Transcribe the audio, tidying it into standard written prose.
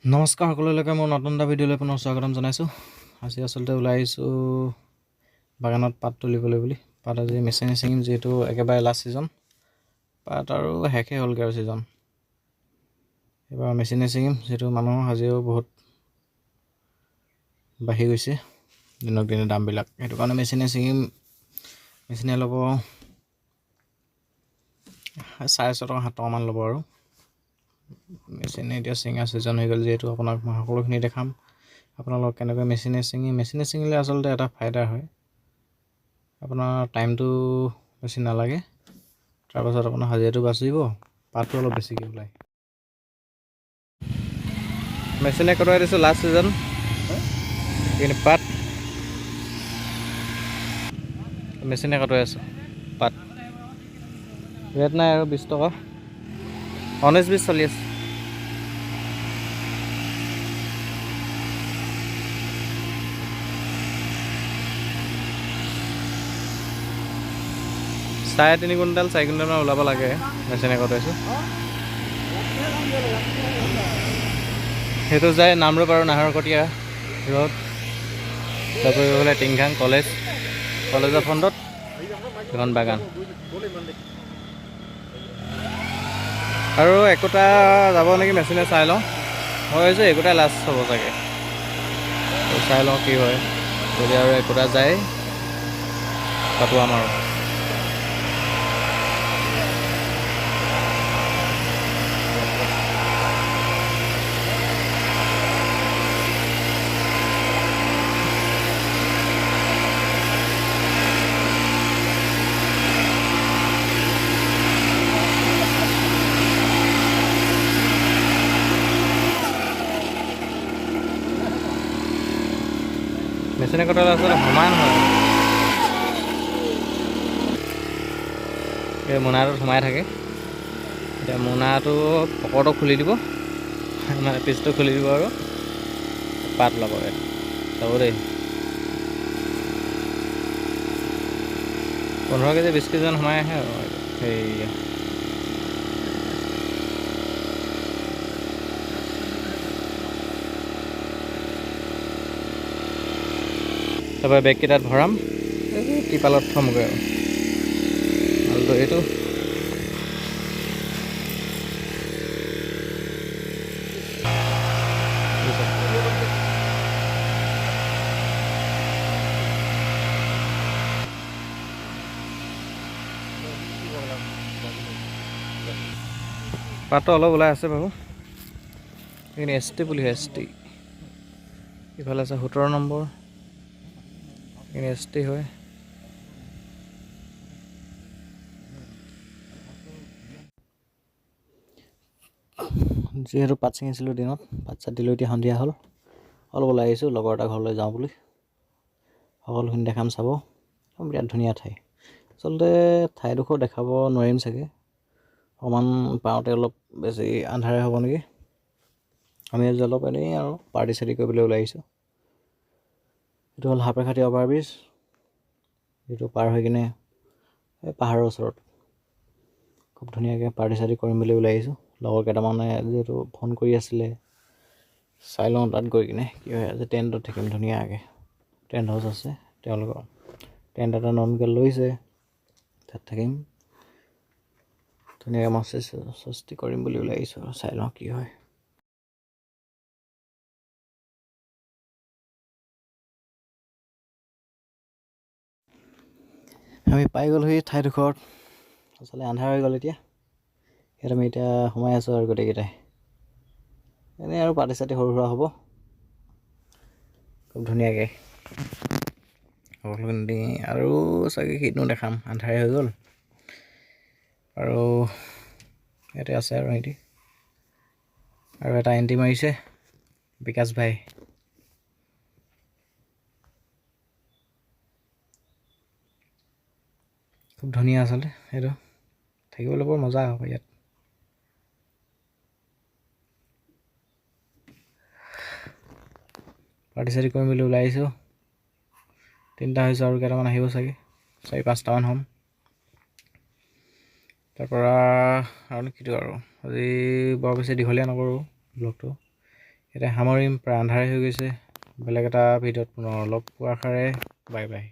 নমস্কাৰ সকলোলৈকে মোৰ নতুন এটা ভিডিঅ'লৈ পুনৰ স্বাগতম জনাইছোঁ। আজি আচলতে ওলাই আহিছোঁ বাগানত পাত তুলিবলৈ বুলি। পাত আজি মেচিনে ছিঙিম, যিহেতু একেবাৰে লাষ্ট ছিজন। পাত আৰু শেষেই হ'লগৈ আৰু ছিজন। এইবাৰ মেচিনে ছিঙিম, যিহেতু মানুহৰ হাজিৰাও বহুত বাঢ়ি গৈছে দিনক দিনে দামবিলাক। সেইটো কাৰণে মেচিনে ছিঙিম। মেচিনে ল'ব 650 টকা 7 টকামান ল'ব আৰু। মেচিনে এতিয়া ছিঙা ছিজন হৈ গ'ল, যিহেতু আপোনাক মই সকলোখিনি দেখাম আপোনালোকক কেনেকৈ মেচিনে ছিঙিলে আচলতে এটা ফাইদা হয়, আপোনাৰ টাইমটো বেছি নালাগে, তাৰপাছত আপোনাৰ হাজিৰাটো বাচিব, পাতটো অলপ বেছিকৈ ওলায়। মেচিনে কটাই দিছোঁ লাষ্ট ছিজন, কিন্তু পাত মেচিনে কটাই আছোঁ। পাত ৰেট নাই আৰু 20 টকা, 19-20 চলি আছে। চাৰে 3 কুইণ্টেল 4 কুইণ্টেলমান ওলাব লাগে, মেচিনে কটাইছোঁ। সেইটো যায় নামৰূপ আৰু নাহৰকটীয়া ৰোড, তাৰপৰি গ'লে টিংখাং কলেজৰ ফ্ৰণ্টত এখন বাগান। আৰু একোটা যাব নেকি মেচিনে, চাই লওঁ। মই ভাবিছোঁ একোটাই লাষ্ট হ'ব চাগে, চাই লওঁ কি হয়। যদি আৰু একোটা যায় কাটোৱাম আৰু। মেচিনে কটালে আচলতে সমান হয়, এই মোনাটোত সোমাই থাকে। এতিয়া মোনাটো পকৰটো খুলি দিব, মানে পিচটো খুলি দিব আৰু পাত ল'ব। চাব দেই, 15 কেজি 20 কেজিমান সোমাই আহে আৰু সেয়া। তাৰপৰা বেগকেইটাত ভৰাম, টিপালত থ'মগৈ আৰু মালটো এইটো। পাতটো অলপ ওলাই আছে বাৰু, এইখিনি ST পুলি হয়, ST। ইফালে আছে 17 নম্বৰ, এইখিনি ST হয়। যিহেতু পাত ছিঙিছিলোঁ দিনত, পাত চাত দিলোঁ, এতিয়া সন্ধিয়া হ'ল, অলপ ওলাই আহিছোঁ লগৰ এটা ঘৰলৈ যাওঁ বুলি। সকলোখিনি দেখাম, চাব। বিৰাট ধুনীয়া ঠাই। আচলতে ঠাইডোখৰ দেখাব নোৱাৰিম চাগে, অকণমান পাওঁতে অলপ বেছি আন্ধাৰে হ'ব নেকি। আমি আজি অলপ এনেই আৰু পাৰ্টি চাৰ্টি কৰিবলৈ ওলাই আহিছোঁ। এইটো হ'ল সাপেখাতি অভাৰব্ৰিজ, যিটো পাৰ হৈ কিনে এই পাহাৰৰ ওচৰত খুব ধুনীয়াকৈ পাৰ্টি চাৰ্টি কৰিম বুলি ওলাই আহিছোঁ। লগৰ কেইটামানে যিহেতু ফোন কৰি আছিলে, চাই লওঁ তাত গৈ কিনে কি হয়। আজি টেণ্টত থাকিম ধুনীয়াকৈ, টেণ্ট হাউচ আছে তেওঁলোকৰ, টেণ্ট এটা নতুনকৈ লৈছে, তাত থাকিম ধুনীয়াকৈ। মস্তি কৰিম বুলি ওলাই আহিছোঁ, চাই লওঁ কি হয়। আমি পাই গ'লোহি ঠাইডোখৰত, আচলতে আন্ধাৰ হৈ গ'ল এতিয়া। ইয়াত আমি এতিয়া সোমাই আছোঁ আৰু গোটেইকেইটাই, এনেই আৰু পাৰ্টি চাৰ্টি সৰু সুৰা হ'ব খুব ধুনীয়াকৈ। সকলোখিনি আৰু চাগে কিনো দেখাম, আন্ধাৰে হৈ গ'ল। আৰু ইয়াতে আছে আৰু সিহঁতি, আৰু এটা এণ্ট্ৰি মাৰিছে বিকাশ ভাই। খুব ধুনীয়া আচলতে সেইটো, থাকিবলৈ বৰ মজা হ'ব ইয়াত। পাৰ্টি চাৰ্টি কৰিম বুলি ওলাই আহিছোঁ, 3টা হৈছে আৰু কেইটামান আহিব চাগে, 4-5টামান হ'ম। তাৰপৰা আৰু কিটো আৰু, আজি বৰ বেছি দীঘলীয়া নকৰোঁ ব্লগটো, এতিয়া সামৰিম, প্ৰায় আন্ধাৰে হৈ গৈছে। বেলেগ এটা ভিডিঅ'ত পুনৰ লগ পোৱাৰ আশাৰে বাই বাই।